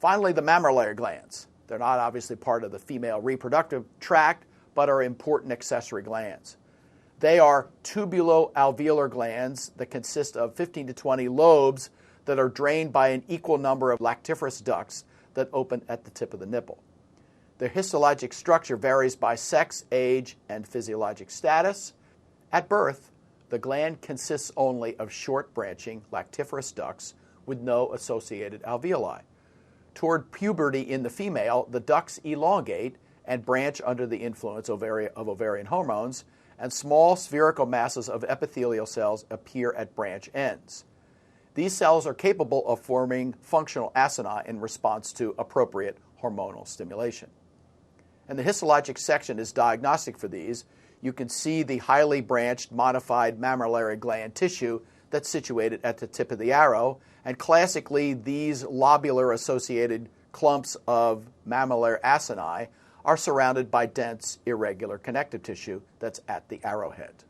Finally, the mammary glands. They're not obviously part of the female reproductive tract, but are important accessory glands. They are tubulo-alveolar glands that consist of 15 to 20 lobes that are drained by an equal number of lactiferous ducts that open at the tip of the nipple. Their histologic structure varies by sex, age, and physiologic status. At birth, the gland consists only of short-branching lactiferous ducts with no associated alveoli. Toward puberty in the female, the ducts elongate and branch under the influence of ovarian hormones, and small spherical masses of epithelial cells appear at branch ends. These cells are capable of forming functional acini in response to appropriate hormonal stimulation. And the histologic section is diagnostic for these. You can see the highly branched modified mammillary gland tissue that's situated at the tip of the arrow, and classically these lobular associated clumps of mammillary acini are surrounded by dense, irregular connective tissue that's at the arrowhead.